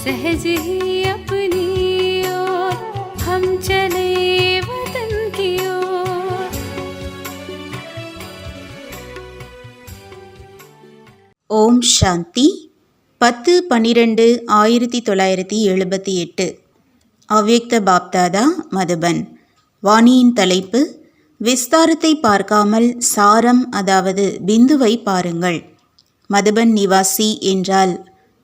सहज ही अपनी ओर हम चले वतन की ओर। ஓம் சாந்தி 10-12-1978 அவ்யக்த பாப்தாதா மதுபன். வாணியின் தலைப்பு: விஸ்தாரத்தை பார்க்காமல் சாரம் அதாவது பிந்துவை பாருங்கள். மதுபன் நிவாசி என்றால்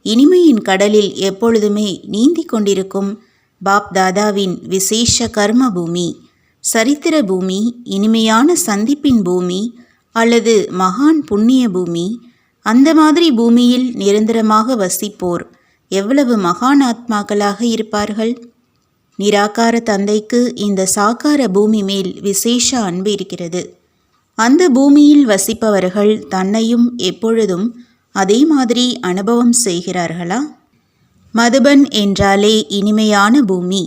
இனிமையின் கடலில் எப்பொழுதுமே நீந்தி கொண்டிருக்கும் பாப்தாதாவின் விசேஷ கர்ம பூமி, சரித்திர பூமி, இனிமையான சந்திப்பின் பூமி அல்லது மகான் புண்ணிய பூமி. அந்த மாதிரி பூமியில் நிரந்தரமாக வசிப்போர் எவ்வளவு மகான் ஆத்மாக்களாக இருப்பார்கள். நிராகார தந்தைக்கு இந்த சாகார பூமி மேல் விசேஷ அன்பு இருக்கிறது. அந்த பூமியில் வசிப்பவர்கள் தன்னையும் எப்பொழுதும் அதே மாதிரி அனுபவம் செய்கிறார்களா? மதுபன் என்றாலே இனிமையான பூமி.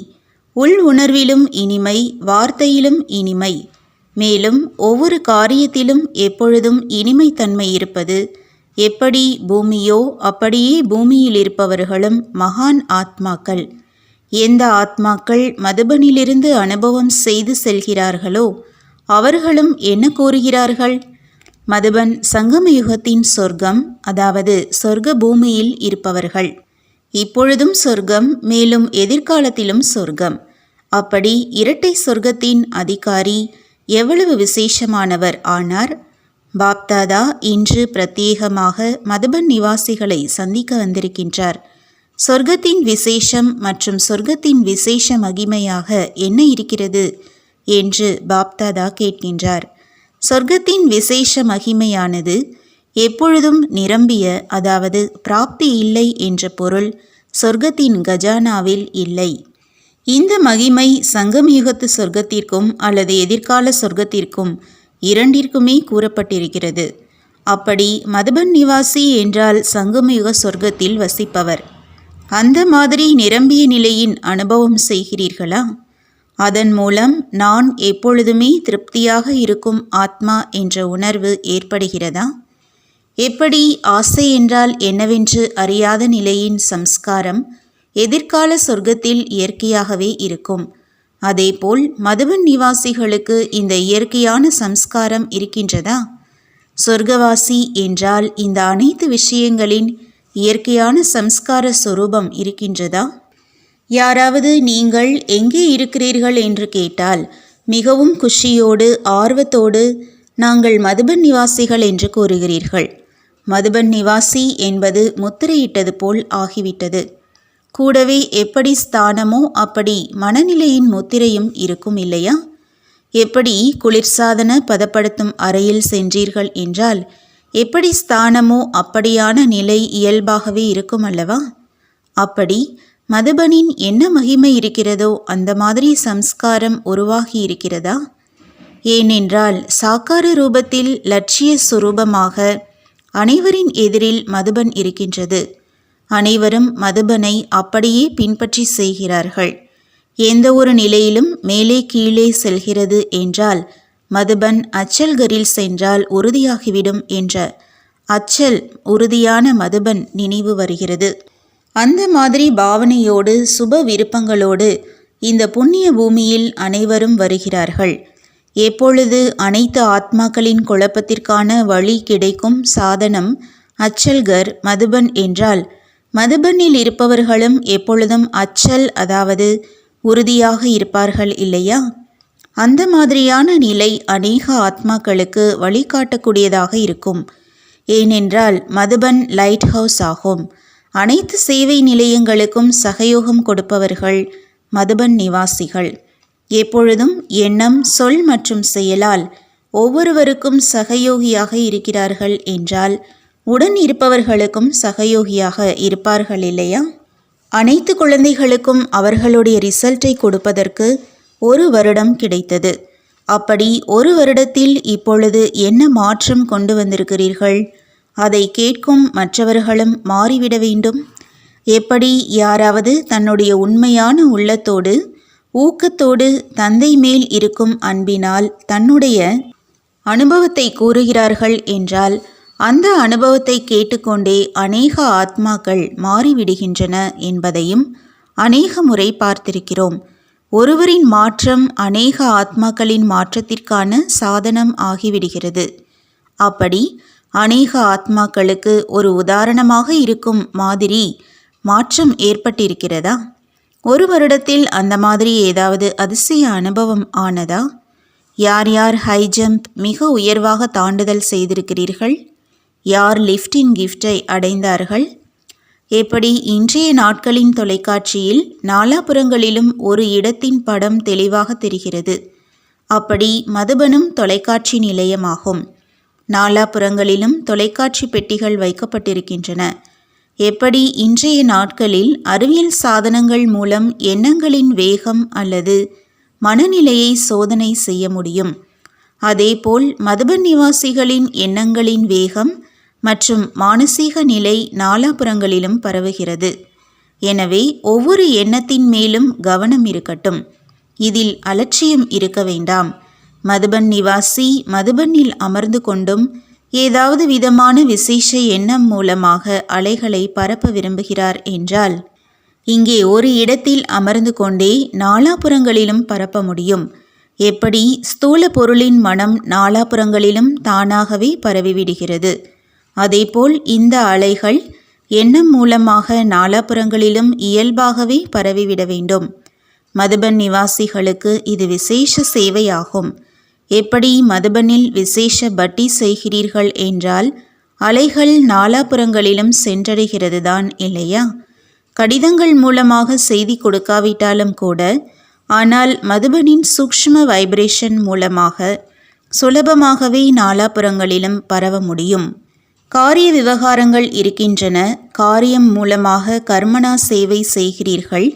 உள் உணர்விலும் இனிமை, வார்த்தையிலும் இனிமை, மேலும் ஒவ்வொரு காரியத்திலும் எப்பொழுதும் இனிமைத்தன்மை இருப்பது. எப்படி பூமியோ அப்படியே பூமியில் இருப்பவர்களும் மகான் ஆத்மாக்கள். எந்த ஆத்மாக்கள் மதுபனிலிருந்து அனுபவம் செய்து செல்கிறார்களோ அவர்களும் என்ன கூறுகிறார்கள்? மதுபன் சங்கமயுகத்தின் சொர்க்கம், அதாவது சொர்க்க பூமியில் இருப்பவர்கள். இப்பொழுதும் சொர்க்கம், மேலும் எதிர்காலத்திலும் சொர்க்கம். அப்படி இரட்டை சொர்க்கத்தின் அதிகாரி எவ்வளவு விசேஷமானவர் ஆனார்! பாப்தாதா இன்று பிரத்யேகமாக மதுபன் நிவாசிகளை சந்திக்க வந்திருக்கின்றார். சொர்க்கத்தின் விசேஷம் மற்றும் சொர்க்கத்தின் விசேஷ மகிமையாக என்ன இருக்கிறது என்று பாப்தாதா கேட்கின்றார். சொர்க்கத்தின் விசேஷ மகிமையானது எப்பொழுதும் நிரம்பிய, அதாவது பிராப்தி இல்லை என்ற பொருள் சொர்க்கத்தின் கஜானாவில் இல்லை. இந்த மகிமை சங்கமயுகத்து சொர்க்கத்திற்கும் அல்லது எதிர்கால சொர்க்கத்திற்கும் இரண்டிற்குமே கூறப்பட்டிருக்கிறது. அப்படி மதுபன் நிவாசி என்றால் சங்கமயுக சொர்க்கத்தில் வசிப்பவர். அந்த மாதிரி நிரம்பிய நிலையின் அனுபவம் செய்கிறீர்களா? அதன் மூலம் நான் எப்பொழுதுமே திருப்தியாக இருக்கும் ஆத்மா என்ற உணர்வு ஏற்படுகிறதா? எப்படி ஆசை என்றால் என்னவென்று அறியாத நிலையின் சம்ஸ்காரம் எதிர்கால சொர்க்கத்தில் இயற்கையாகவே இருக்கும். அதேபோல் மதுபன் நிவாசிகளுக்கு இந்த இயற்கையான சம்ஸ்காரம் இருக்கின்றதா? சொர்க்கவாசி என்றால் இந்த அனைத்து விஷயங்களின் இயற்கையான சம்ஸ்கார சொரூபம் இருக்கின்றதா? யாராவது நீங்கள் எங்கே இருக்கிறீர்கள் என்று கேட்டால் மிகவும் குஷியோடு ஆர்வத்தோடு நாங்கள் மதுபன் நிவாசிகள் என்று கூறுகிறீர்கள். மதுபன் நிவாசி என்பது முத்திரையிட்டது போல் ஆகிவிட்டது. கூடவே எப்படி ஸ்தானமோ அப்படி மனநிலையின் முத்திரையும் இருக்கும் இல்லையா? எப்படி குளிர்சாதன பதப்படுத்தும் அறையில் சென்றீர்கள் என்றால் எப்படி ஸ்தானமோ அப்படியான நிலை இயல்பாகவே இருக்கும் அல்லவா? அப்படி மதுபனின் என்ன மகிமை இருக்கிறதோ அந்த மாதிரி சம்ஸ்காரம் உருவாகி இருக்கிறதா? ஏனென்றால் சாக்கார ரூபத்தில் லட்சிய சுரூபமாக அனைவரின் எதிரில் மதுபன் இருக்கின்றது. அனைவரும் மதுபனை அப்படியே பின்பற்றி செய்கிறார்கள். எந்த ஒரு நிலையிலும் மேலே கீழே செல்கிறது என்றால் மதுபன் அச்சல்கரில் சென்றால் உறுதியாகிவிடும் என்ற அச்சல் உறுதியான மதுபன் நினைவு வருகிறது. அந்த மாதிரி பாவனையோடு சுப விருப்பங்களோடு இந்த புண்ணிய பூமியில் அனைவரும் வருகிறார்கள். எப்பொழுது அனைத்து ஆத்மாக்களின் குழப்பத்திற்கான வழி கிடைக்கும் சாதனம் அச்சல்கர் மதுபன் என்றால் மதுபனில் இருப்பவர்களும் எப்பொழுதும் அச்சல் அதாவது உறுதியாக இருப்பார்கள் இல்லையா? அந்த மாதிரியான நிலை அநேக ஆத்மாக்களுக்கு வழிகாட்டக்கூடியதாக இருக்கும். ஏனென்றால் மதுபன் லைட் ஹவுஸ் ஆகும். அனைத்து சேவை நிலையங்களுக்கும் சகயோகம் கொடுப்பவர்கள் மதுபன் நிவாசிகள். எப்பொழுதும் எண்ணம், சொல் மற்றும் செயலால் ஒவ்வொருவருக்கும் சகயோகியாக இருக்கிறார்கள் என்றால் உடன் இருப்பவர்களுக்கும் சகயோகியாக இருப்பார்கள் இல்லையா? அனைத்து குழந்தைகளுக்கும் அவர்களுடைய ரிசல்ட்டை கொடுப்பதற்கு 1 வருடம் கிடைத்தது. அப்படி 1 வருடத்தில் இப்பொழுது என்ன மாற்றம் கொண்டு வந்திருக்கிறீர்கள்? அதை கேட்கும் மற்றவர்களும் மாறிவிட வேண்டும். எப்படி யாராவது தன்னுடைய உண்மையான உள்ளத்தோடு ஊக்கத்தோடு தந்தை மேல் இருக்கும் அன்பினால் தன்னுடைய அனுபவத்தை கூறுகிறார்கள் என்றால் அந்த அனுபவத்தை கேட்டுக்கொண்டே அநேக ஆத்மாக்கள் மாறிவிடுகின்றன என்பதையும் அநேக முறை பார்த்திருக்கிறோம். ஒருவரின் மாற்றம் அநேக ஆத்மாக்களின் மாற்றத்திற்கான சாதனம் ஆகிவிடுகிறது. அப்படி அநேக ஆத்மாக்களுக்கு ஒரு உதாரணமாக இருக்கும் மாதிரி மாற்றம் ஏற்பட்டிருக்கிறதா? 1 வருடத்தில் அந்த மாதிரி ஏதாவது அதிசய அனுபவம் ஆனதா? யார் யார் ஹை ஜம்ப் மிக உயர்வாக தாண்டுதல் செய்திருக்கிறீர்கள்? யார் லிஃப்டின் கிஃப்டை அடைந்தார்கள்? எப்படி இன்றைய நாட்களின் தொலைக்காட்சியில் நாலாபுறங்களிலும் ஒரு இடத்தின் படம் தெளிவாக தெரிகிறது. அப்படி மதுபனும் தொலைக்காட்சி நிலையமாகும். நாலாபுறங்களிலும் தொலைக்காட்சி பெட்டிகள் வைக்கப்பட்டிருக்கின்றன. எப்படி இன்றைய நாட்களில் அறிவியல் சாதனங்கள் மூலம் எண்ணங்களின் வேகம் அல்லது மனநிலையை சோதனை செய்ய முடியும். அதேபோல் மதுபன் நிவாசிகளின் எண்ணங்களின் வேகம் மற்றும் மானசீக நிலை நாலாபுறங்களிலும் பரவுகிறது. எனவே ஒவ்வொரு எண்ணத்தின் மேலும் கவனம் இருக்கட்டும். இதில் அலட்சியம் இருக்க வேண்டாம். மதுபன் நிவாசி மதுபனில் அமர்ந்து கொண்டும் ஏதாவது விதமான விசேஷ எண்ணம் மூலமாக அலைகளை பரப்ப விரும்புகிறார் என்றால் இங்கே ஒரு இடத்தில் அமர்ந்து கொண்டே நாலாபுறங்களிலும் பரப்ப முடியும். எப்படி ஸ்தூல பொருளின் மனம் நாலாபுறங்களிலும் தானாகவே பரவிவிடுகிறது. அதேபோல் இந்த அலைகள் எண்ணம் மூலமாக நாலாபுறங்களிலும் இயல்பாகவே பரவிவிட வேண்டும். மதுபன் நிவாசிகளுக்கு இது விசேஷ சேவையாகும். எப்படி மதுபனில் விசேஷ பட்டி செய்கிறீர்கள் என்றால் அலைகள் நாலாபுறங்களிலும் சென்றடைகிறது தான் இல்லையா? கடிதங்கள் மூலமாக செய்தி கொடுக்காவிட்டாலும் கூட, ஆனால் மதுபனின் சூக்ஷ்ம வைப்ரேஷன் மூலமாக சுலபமாகவே நாலாபுறங்களிலும் பரவ முடியும். காரிய விவகாரங்கள் இருக்கின்றன. காரியம் மூலமாக கர்மனா சேவை செய்கிறீர்கள்.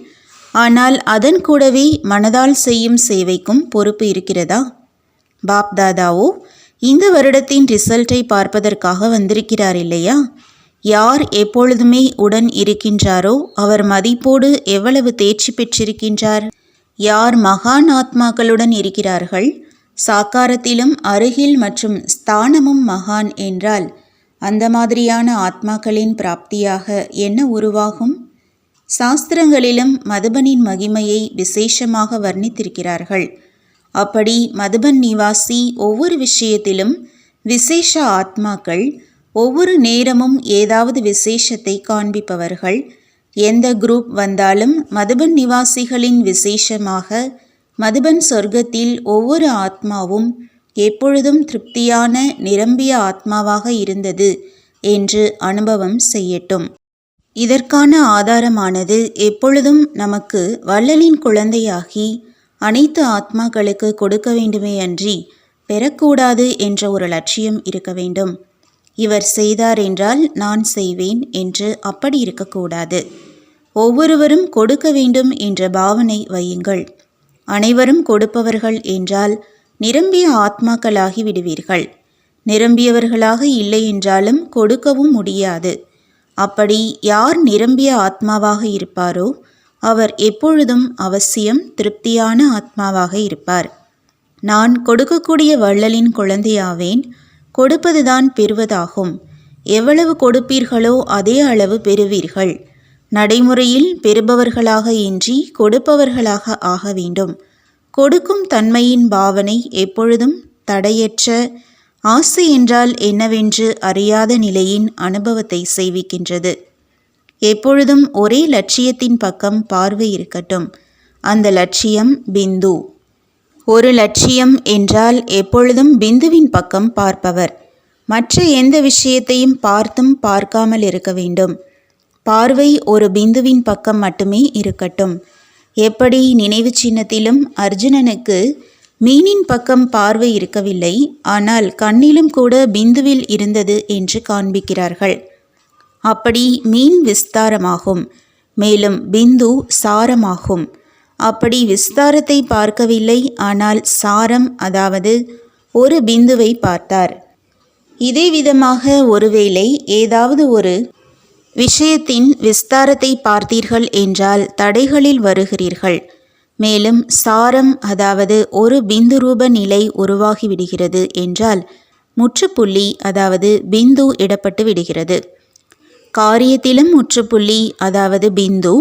ஆனால் அதன் கூடவே மனதால் செய்யும் சேவைக்கும் பொறுப்பு இருக்கிறதா? பாப்தாதாவோ இந்த வருடத்தின் ரிசல்ட்டை பார்ப்பதற்காக வந்திருக்கிறார் இல்லையா? யார் எப்பொழுதுமே உடன் இருக்கின்றாரோ அவர் மதிப்போடு எவ்வளவு தேர்ச்சி பெற்றிருக்கின்றார்? யார் மகான் ஆத்மாக்களுடன் இருக்கிறார்கள், சாக்காரத்திலும் அருகில் மற்றும் ஸ்தானமும் மகான் என்றால் அந்த மாதிரியான ஆத்மாக்களின் பிராப்தியாக என்ன உருவாகும்? சாஸ்திரங்களிலும் மதுபனின் மகிமையை விசேஷமாக வர்ணித்திருக்கிறார்கள். அப்படி மதுபன் நிவாசி ஒவ்வொரு விஷயத்திலும் விசேஷ ஆத்மாக்கள், ஒவ்வொரு நேரமும் ஏதாவது விசேஷத்தை காண்பிப்பவர்கள். எந்த குரூப் வந்தாலும் மதுபன் நிவாசிகளின் விசேஷமாக மதுபன் சொர்க்கத்தில் ஒவ்வொரு ஆத்மாவும் எப்பொழுதும் திருப்தியான நிரம்பிய ஆத்மாவாக இருந்தது என்று அனுபவம் செய்யட்டும். இதற்கான ஆதாரமானது எப்பொழுதும் நமக்கு வள்ளலின் குழந்தையாகி அனைத்து ஆத்மாக்களுக்கு கொடுக்க வேண்டுமே அன்றி பெறக்கூடாது என்ற ஒரு லட்சியம் இருக்க வேண்டும். இவர் செய்தார் என்றால் நான் செய்வேன் என்று அப்படி இருக்கக்கூடாது. ஒவ்வொருவரும் கொடுக்க வேண்டும் என்ற பாவனை வையுங்கள். அனைவரும் கொடுப்பவர்கள் என்றால் நிரம்பிய ஆத்மாக்களாகி விடுவீர்கள். நிரம்பியவர்களாக இல்லை என்றாலும் கொடுக்கவும் முடியாது. அப்படி யார் நிரம்பிய ஆத்மாவாக இருப்பாரோ அவர் எப்பொழுதும் அவசியம் திருப்தியான ஆத்மாவாக இருப்பார். நான் கொடுக்கக்கூடிய வள்ளலின் குழந்தையாவேன். கொடுப்பதுதான் பெறுவதாகும். எவ்வளவு கொடுப்பீர்களோ அதே அளவு பெறுவீர்கள். நடைமுறையில் பெறுபவர்களாக இன்றி கொடுப்பவர்களாக ஆக வேண்டும். கொடுக்கும் தன்மையின் பாவனை எப்பொழுதும் தடையற்ற ஆசை என்றால் என்னவென்று அறியாத நிலையின் அனுபவத்தை செய்விக்கின்றது. எப்பொழுதும் ஒரே லட்சியத்தின் பக்கம் பார்வை இருக்கட்டும். அந்த லட்சியம் பிந்து. ஒரு லட்சியம் என்றால் எப்பொழுதும் பிந்துவின் பக்கம் பார்ப்பவர். மற்ற எந்த விஷயத்தையும் பார்த்தும் பார்க்காமல் இருக்க வேண்டும். பார்வை ஒரு பிந்துவின் பக்கம் மட்டுமே இருக்கட்டும். எப்படி நினைவு சின்னத்திலும் அர்ஜுனனுக்கு மீனின் பக்கம் பார்வை இருக்கவில்லை, ஆனால் கண்ணிலும் கூட பிந்துவில் இருந்தது என்று காண்பிக்கிறார்கள். அப்படி மீன் விஸ்தாரமாகும், மேலும் பிந்து சாரமாகும். அப்படி விஸ்தாரத்தை பார்க்கவில்லை, ஆனால் சாரம், அதாவது ஒரு பிந்துவை பார்த்தார். இதே விதமாக ஒருவேளை ஏதாவது ஒரு விஷயத்தின் விஸ்தாரத்தை பார்த்தீர்கள் என்றால் தடைகளில் வருகிறீர்கள். மேலும் சாரம், அதாவது ஒரு பிந்து ரூப நிலை உருவாகிவிடுகிறது என்றால் முற்றுப்புள்ளி, அதாவது பிந்து இடப்பட்டு விடுகிறது. காரியத்திலும் முற்றுப்புள்ளி, அதாவது பிந்து,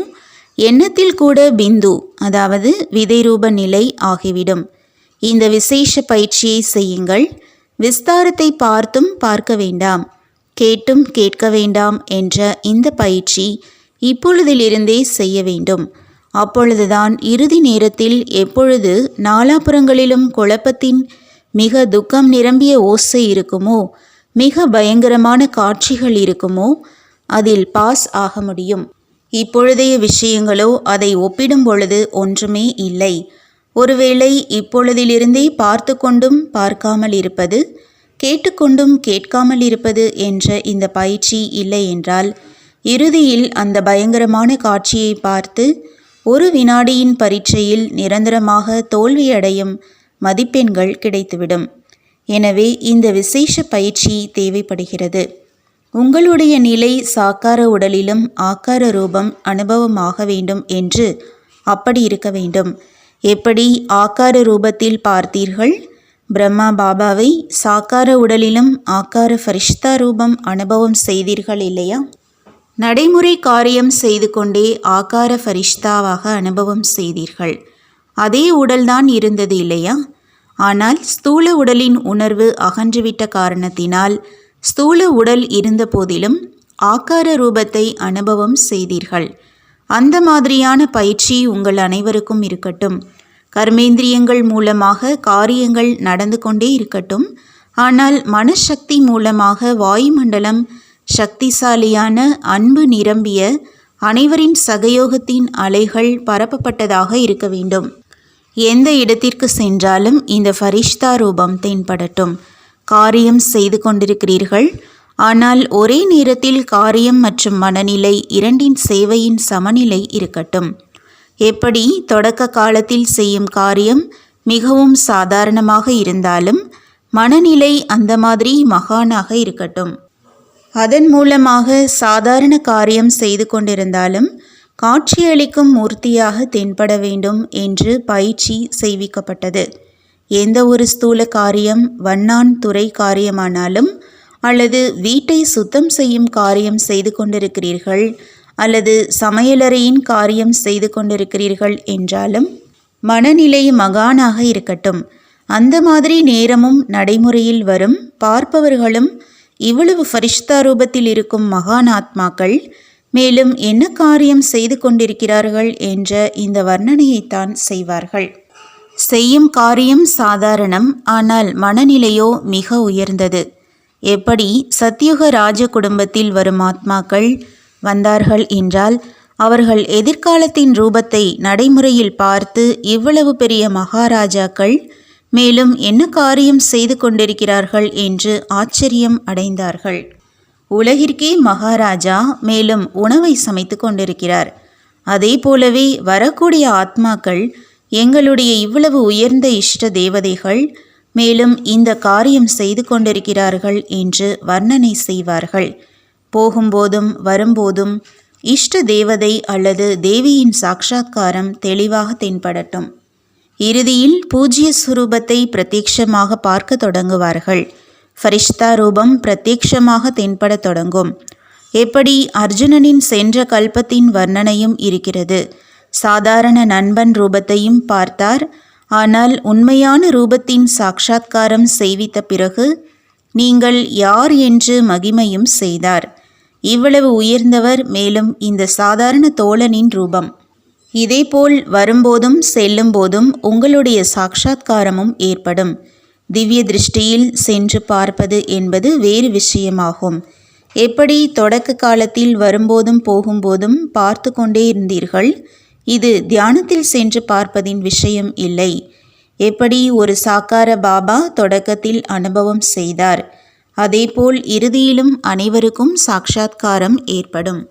எண்ணத்தில் கூட பிந்து, அதாவது விதை ரூப நிலை ஆகிவிடும். இந்த விசேஷ பயிற்சியை செய்யுங்கள். விஸ்தாரத்தை பார்த்தும் பார்க்க வேண்டாம், கேட்டும் கேட்க வேண்டாம் என்ற இந்த பயிற்சி இப்பொழுதிலிருந்தே செய்ய வேண்டும். அப்பொழுதுதான் இறுதி நேரத்தில் எப்பொழுது நாலாபுறங்களிலும் குழப்பத்தின் மிக துக்கம் நிரம்பிய ஓசை இருக்குமோ, மிக பயங்கரமான காட்சிகள் இருக்குமோ, அதில் பாஸ் ஆக முடியும். இப்பொழுதைய விஷயங்களோ அதை ஒப்பிடும் பொழுது ஒன்றுமே இல்லை. ஒருவேளை இப்பொழுதிலிருந்தே பார்த்து கொண்டும் பார்க்காமல் இருப்பது, கேட்டுக்கொண்டும் கேட்காமல் இருப்பது என்ற இந்த பயிற்சி இல்லை என்றால் இறுதியில் அந்த பயங்கரமான காட்சியை பார்த்து ஒரு வினாடியின் பரீட்சையில் நிரந்தரமாக தோல்வியடையும் மதிப்பெண்கள் கிடைத்துவிடும். எனவே இந்த விசேஷ பயிற்சி தேவைப்படுகிறது. உங்களுடைய நிலை சாக்கார உடலிலும் ஆக்கார ரூபம் அனுபவமாக வேண்டும் என்று அப்படி இருக்க வேண்டும். எப்படி ஆக்கார ரூபத்தில் பார்த்தீர்கள், பிரம்மா பாபாவை சாக்கார உடலிலும் ஆக்கார ஃபரிஷ்தா ரூபம் அனுபவம் செய்தீர்கள் இல்லையா? நடைமுறை காரியம் செய்து கொண்டே ஆகார ஃபரிஷ்தாவாக அனுபவம் செய்தீர்கள். அதே உடல்தான் இருந்தது இல்லையா? ஆனால் ஸ்தூல உடலின் உணர்வு அகன்றுவிட்ட காரணத்தினால் ஸ்தூல உடல் இருந்த போதிலும் ஆகார ரூபத்தை அனுபவம் செய்தீர்கள். அந்த மாதிரியான பயிற்சி உங்கள் அனைவருக்கும் இருக்கட்டும். கர்மேந்திரியங்கள் மூலமாக காரியங்கள் நடந்து கொண்டே இருக்கட்டும். ஆனால் மனசக்தி மூலமாக வாயுமண்டலம் சக்திசாலியான அன்பு நிரம்பிய அனைவரின் சகயோகத்தின் அலைகள் பரப்பப்பட்டதாக இருக்க வேண்டும். எந்த இடத்திற்கு சென்றாலும் இந்த ஃபரிஷ்தா ரூபம் தென்படட்டும். காரியம் செய்து கொண்டிருக்கிறீர்கள், ஆனால் ஒரே நேரத்தில் காரியம் மற்றும் மனநிலை இரண்டின் சேவையின் சமநிலை இருக்கட்டும். எப்படி தொடக்க காலத்தில் செய்யும் காரியம் மிகவும் சாதாரணமாக இருந்தாலும் மனநிலை அந்த மாதிரி மகானாக இருக்கட்டும். அதன் மூலமாக சாதாரண காரியம் செய்து கொண்டிருந்தாலும் காட்சியளிக்கும் மூர்த்தியாக தென்பட வேண்டும் என்று பயிற்சி செய்விக்கப்பட்டது. எந்த ஒரு ஸ்தூல காரியம், வண்ணான் துறை காரியமானாலும், அல்லது வீட்டை சுத்தம் செய்யும் காரியம் செய்து கொண்டிருக்கிறீர்கள், அல்லது சமையலறையின் காரியம் செய்து கொண்டிருக்கிறீர்கள் என்றாலும் மனநிலை மகானாக இருக்கட்டும். அந்த மாதிரி நேரமும் நடைமுறையில் வரும். பார்ப்பவர்களும் இவ்வளவு ஃபரிஷ்தா ரூபத்தில் இருக்கும் மகான் ஆத்மாக்கள் மேலும் என்ன காரியம் செய்து கொண்டிருக்கிறார்கள் என்ற இந்த வர்ணனையைத்தான் செய்வார்கள். செய்யும் காரியம் சாதாரணம், ஆனால் மனநிலையோ மிக உயர்ந்தது. எப்படி சத்யுக ராஜ குடும்பத்தில் வரும் ஆத்மாக்கள் வந்தார்கள் என்றால் அவர்கள் எதிர்காலத்தின் ரூபத்தை நடைமுறையில் பார்த்து இவ்வளவு பெரிய மகாராஜாக்கள் மேலும் என்ன காரியம் செய்து கொண்டிருக்கிறார்கள் என்று ஆச்சரியம் அடைந்தார்கள். உலகிற்கே மகாராஜா, மேலும் உணவை சமைத்து கொண்டிருக்கிறார். அதே போலவே வரக்கூடிய ஆத்மாக்கள் எங்களுடைய இவ்வளவு உயர்ந்த இஷ்ட தேவதைகள், மேலும் இந்த காரியம் செய்து கொண்டிருக்கிறார்கள் என்று வர்ணனை செய்வார்கள். போகும்போதும் வரும்போதும் இஷ்ட தேவதை அல்லது தேவியின் சாட்சாத்காரம் தெளிவாக தென்படட்டும். இறுதியில் பூஜ்ய சுரூபத்தை பிரத்யட்சமாக பார்க்க தொடங்குவார்கள். ஃபரிஷ்தா ரூபம் பிரத்யட்சமாக தென்பட தொடங்கும். எப்படி அர்ஜுனனின் சென்ற கல்பத்தின் வர்ணனையும் இருக்கிறது. சாதாரண நண்பன் ரூபத்தையும் பார்த்தார். ஆனால் உண்மையான ரூபத்தின் சாட்சாத்காரம் செய்வித்த பிறகு நீங்கள் யார் என்று மகிமையும் செய்தார். இவ்வளவு உயர்ந்தவர், மேலும் இந்த சாதாரண தோழனின் ரூபம். இதேபோல் வரும்போதும் செல்லும் போதும் உங்களுடைய சாட்சாத்காரமும் ஏற்படும். திவ்ய திருஷ்டியில் சென்று பார்ப்பது என்பது வேறு விஷயமாகும். எப்படி தொடக்க காலத்தில் வரும்போதும் போகும்போதும் பார்த்து கொண்டே இருந்தீர்கள், இது தியானத்தில் சென்று பார்ப்பதின் விஷயம் இல்லை. எப்படி ஒரு சாக்கார பாபா தொடக்கத்தில் அனுபவம் செய்தார், அதேபோல் இறுதியிலும் அனைவருக்கும் சாட்சாத்காரம் ஏற்படும்.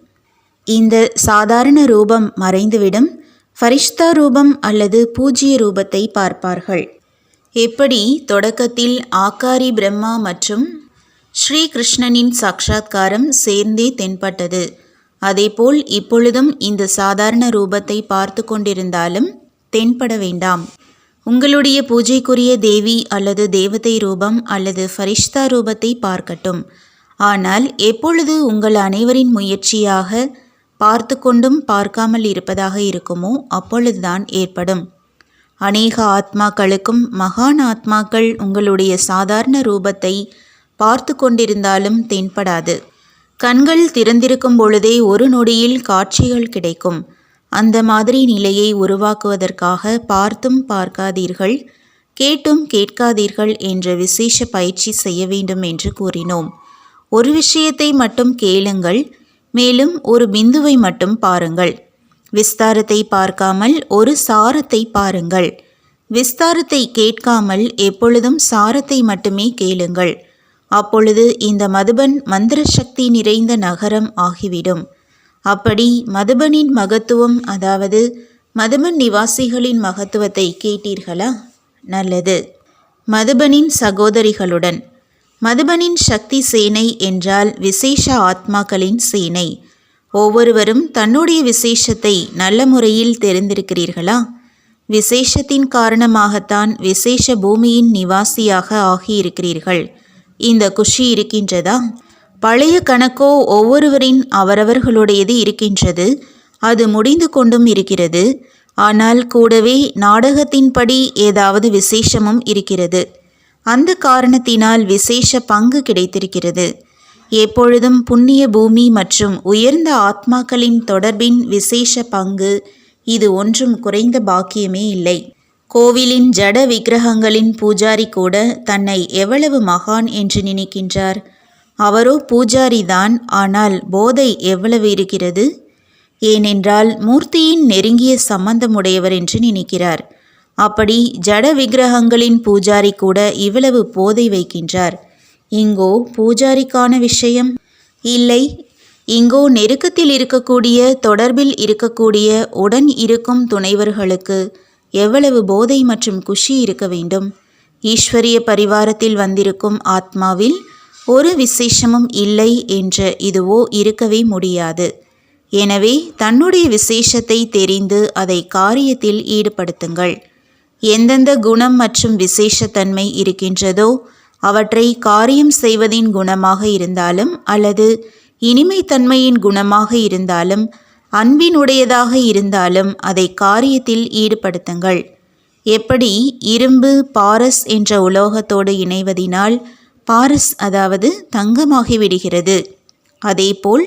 இந்த சாதாரண ரூபம் மறைந்துவிடும். ஃபரிஷ்தா ரூபம் அல்லது பூஜ்ய ரூபத்தை பார்ப்பார்கள். எப்படி தொடக்கத்தில் ஆகாரி பிரம்மா மற்றும் ஸ்ரீ கிருஷ்ணனின் சாட்சாத்காரம் சேர்ந்தே தென்பட்டது, அதேபோல் இப்பொழுதும் இந்த சாதாரண ரூபத்தை பார்த்து கொண்டிருந்தாலும் தென்பட வேண்டாம். உங்களுடைய பூஜைக்குரிய தேவி அல்லது தேவதை ரூபம் அல்லது ஃபரிஷ்தா ரூபத்தை பார்க்கட்டும். ஆனால் எப்பொழுது உங்கள் அனைவரின் முயற்சியாக பார்த்து கொண்டும் பார்க்காமல் இருப்பதாக இருக்குமோ அப்பொழுதுதான் ஏற்படும். அநேக ஆத்மாக்களுக்கும் மகான் ஆத்மாக்கள் உங்களுடைய சாதாரண ரூபத்தை பார்த்து கொண்டிருந்தாலும் தென்படாது. கண்கள் திறந்திருக்கும் பொழுதே ஒரு நொடியில் காட்சிகள் கிடைக்கும். அந்த மாதிரி நிலையை உருவாக்குவதற்காக பார்த்தும் பார்க்காதீர்கள், கேட்டும் கேட்காதீர்கள் என்ற விசேஷ பயிற்சி செய்ய வேண்டும் என்று கூறினோம். ஒரு விஷயத்தை மட்டும் கேளுங்கள், மேலும் ஒரு பிந்துவை மட்டும் பாருங்கள். விஸ்தாரத்தை பார்க்காமல் ஒரு சாரத்தை பாருங்கள். விஸ்தாரத்தை கேட்காமல் எப்பொழுதும் சாரத்தை மட்டுமே கேளுங்கள். அப்பொழுது இந்த மதுபன் மந்திர சக்தி நிறைந்த நகரம் ஆகிவிடும். அப்படி மதுபனின் மகத்துவம், அதாவது மதுபன் நிவாசிகளின் மகத்துவத்தை கேட்டீர்களா? நல்லது. மதுபனின் சகோதரிகளுடன். மதுபனின் சக்தி சேனை என்றால் விசேஷ ஆத்மாக்களின் சேனை. ஒவ்வொருவரும் தன்னுடைய விசேஷத்தை நல்ல முறையில் தெரிந்திருக்கிறீர்களா? விசேஷத்தின் காரணமாகத்தான் விசேஷ பூமியின் நிவாசியாக ஆகியிருக்கிறீர்கள். இந்த குஷி இருக்கின்றதா? பழைய கணக்கோ ஒவ்வொருவரின் அவரவர்களுடையது இருக்கின்றது. அது முடிந்து கொண்டும் இருக்கிறது. ஆனால் கூடவே நாடகத்தின்படி ஏதாவது விசேஷமும் இருக்கிறது. அந்த காரணத்தினால் விசேஷ பங்கு கிடைத்திருக்கிறது. எப்பொழுதும் புண்ணிய பூமி மற்றும் உயர்ந்த ஆத்மாக்களின் தொடர்பின் விசேஷ பங்கு. இது ஒன்றும் குறைந்த பாக்கியமே இல்லை. கோவிலின் ஜட விக்கிரகங்களின் பூஜாரி கூட தன்னை எவ்வளவு மகான் என்று நினைக்கின்றார். அவரோ பூஜாரிதான், ஆனால் போதை எவ்வளவு இருக்கிறது? ஏனென்றால் மூர்த்தியின் நெருங்கிய சம்பந்தமுடையவர் என்று நினைக்கிறார். அப்படி ஜட விக்கிரகங்களின் பூஜாரி கூட இவ்வளவு போதை வைக்கின்றார். இங்கோ பூஜாரிக்கான விஷயம் இல்லை. இங்கோ நெருக்கத்தில் இருக்கக்கூடிய, தொடர்பில் இருக்கக்கூடிய, உடன் இருக்கும் துணைவர்களுக்கு எவ்வளவு போதை மற்றும் குஷி இருக்க வேண்டும். ஈஸ்வரிய பரிவாரத்தில் வந்திருக்கும் ஆத்மாவில் ஒரு விசேஷமும் இல்லை என்ற இதுவோ இருக்கவே முடியாது. எனவே தன்னுடைய விசேஷத்தை தெரிந்து அதை காரியத்தில் ஈடுபடுத்துங்கள். எந்தெந்த குணம் மற்றும் விசேஷத்தன்மை இருக்கின்றதோ அவற்றை காரியம் செய்வதின் குணமாக இருந்தாலும் அல்லது இனிமைத்தன்மையின் குணமாக இருந்தாலும் அன்பினுடையதாக இருந்தாலும் அதை காரியத்தில் ஈடுபடுத்துங்கள். எப்படி இரும்பு பாரஸ் என்ற உலோகத்தோடு இணைவதினால் பாரஸ், அதாவது தங்கமாகிவிடுகிறது, அதேபோல்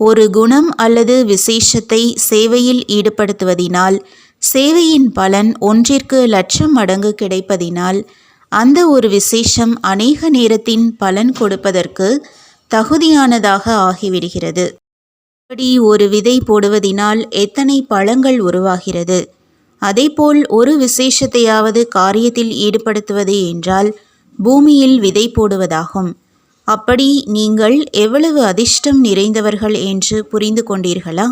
ஒரு குணம் அல்லது விசேஷத்தை சேவையில் ஈடுபடுத்துவதினால் சேவையின் பலன் 1,00,000 மடங்கு கிடைப்பதினால் அந்த ஒரு விசேஷம் அநேக நேரத்தின் பலன் கொடுப்பதற்கு தகுதியானதாக ஆகிவிடுகிறது. அப்படி ஒரு விதை போடுவதினால் எத்தனை பழங்கள் உருவாகிறது. அதேபோல் ஒரு விசேஷத்தையாவது காரியத்தில் ஈடுபடுத்துவது என்றால் பூமியில் விதை போடுவதாகும். அப்படி நீங்கள் எவ்வளவு அதிர்ஷ்டம் நிறைந்தவர்கள் என்று புரிந்து கொண்டீர்களா?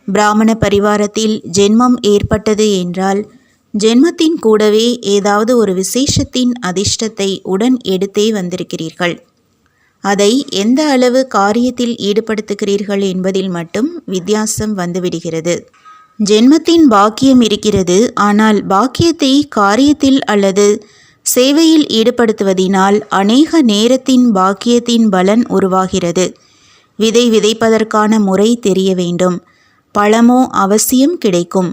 பிராமண பரிவாரத்தில் ஜென்மம் ஏற்பட்டது என்றால் ஜென்மத்தின் கூடவே ஏதாவது ஒரு விசேஷத்தின் அதிர்ஷ்டத்தை உடன் எடுத்தே வந்திருக்கிறீர்கள். அதை எந்த அளவு காரியத்தில் ஈடுபடுத்துகிறீர்கள் என்பதில் மட்டும் வித்தியாசம் வந்துவிடுகிறது. ஜென்மத்தின் பாக்கியம் இருக்கிறது, ஆனால் பாக்கியத்தை காரியத்தில் அல்லது சேவையில் ஈடுபடுத்துவதினால் அநேக நேரத்தின் பாக்கியத்தின் பலன் உருவாகிறது. விதை விதைப்பதற்கான முறை தெரிய வேண்டும். பழமோ அவசியம் கிடைக்கும்.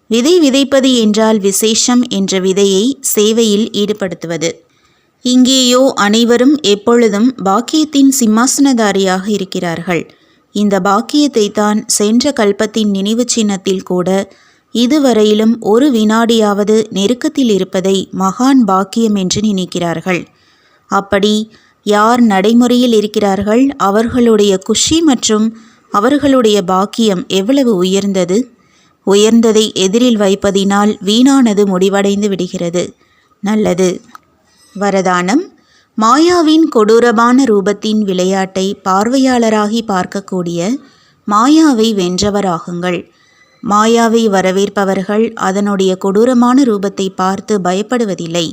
விதை விதைப்பது என்றால் விசேஷம் என்ற விதையை சேவையில் ஈடுபடுத்துவது. இங்கேயோ அனைவரும் எப்பொழுதும் பாக்கியத்தின் சிம்மாசனதாரியாக இருக்கிறார்கள். இந்த பாக்கியத்தை தான் சென்ற கல்பத்தின் நினைவு சின்னத்தில் கூட இதுவரையிலும் ஒரு வினாடியாவது நெருக்கத்தில் இருப்பதை மகான் பாக்கியம் என்று நினைக்கிறார்கள். அப்படி யார் நடைமுறையில் இருக்கிறார்கள், அவர்களுடைய குஷி மற்றும் அவர்களுடைய பாக்கியம் எவ்வளவு உயர்ந்தது. உயர்ந்ததை எதிரில் வைப்பதினால் வீணானது முடிவடைந்து விடுகிறது. நல்லது. வரதானம்: மாயாவின் கொடூரமான ரூபத்தின் விளையாட்டை பார்வையாளராகி பார்க்கக்கூடிய மாயாவை வென்றவராகுங்கள். மாயாவை வரவேற்பவர்கள் அதனுடைய கொடூரமான ரூபத்தை பார்த்து பயப்படுவதில்லை.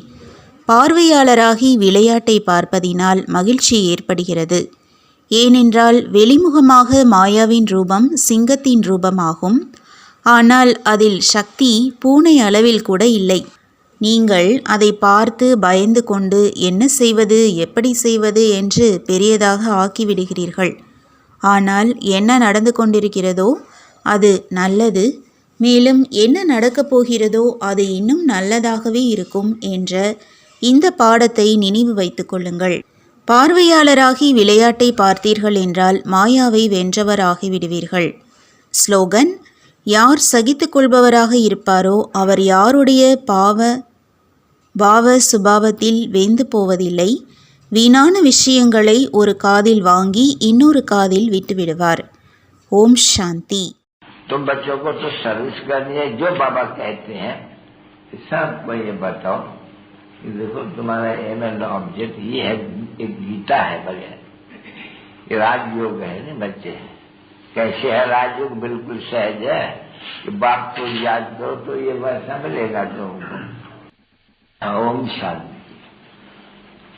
பார்வையாளராகி விளையாட்டை பார்ப்பதினால் மகிழ்ச்சி ஏற்படுகிறது. ஏனென்றால் வெளிமுகமாக மாயாவின் ரூபம் சிங்கத்தின் ரூபமாகும். ஆனால் அதில் சக்தி பூனை அளவில் கூட இல்லை. நீங்கள் அதை பார்த்து பயந்து கொண்டு என்ன செய்வது, எப்படி செய்வது என்று பெரியதாக ஆக்கிவிடுகிறீர்கள். ஆனால் என்ன நடந்து கொண்டிருக்கிறதோ அது நல்லது, மேலும் என்ன நடக்கப் போகிறதோ அது இன்னும் நல்லதாகவே இருக்கும் என்ற இந்த பாடத்தை நினைவு வைத்துக் கொள்ளுங்கள். பார்வையாளராகி விளையாட்டை பார்த்தீர்கள் என்றால் மாயாவை வென்றவராகிவிடுவீர்கள். ஸ்லோகன்: யார் சகித்து கொள்பவராக இருப்பாரோ அவர் யாருடைய பாவ சுபாவத்தில் வெந்து போவதில்லை. வீணான விஷயங்களை ஒரு காதில் வாங்கி இன்னொரு காதில் விட்டுவிடுவார். ஓம் சாந்தி. तो बच्चों को तो सर्विस करनी है, जो बाबा कहते हैं सबको ये बताओ कि देखो तुम्हारा एम एंड ऑब्जेक्ट ये है, एक गीता है बढ़िया, ये राजयोग है ना बच्चे। कैसे है राजयोग? बिल्कुल सहज है कि बाप को याद करो तो ये वैसा मिलेगा तुमको। ओम शांति।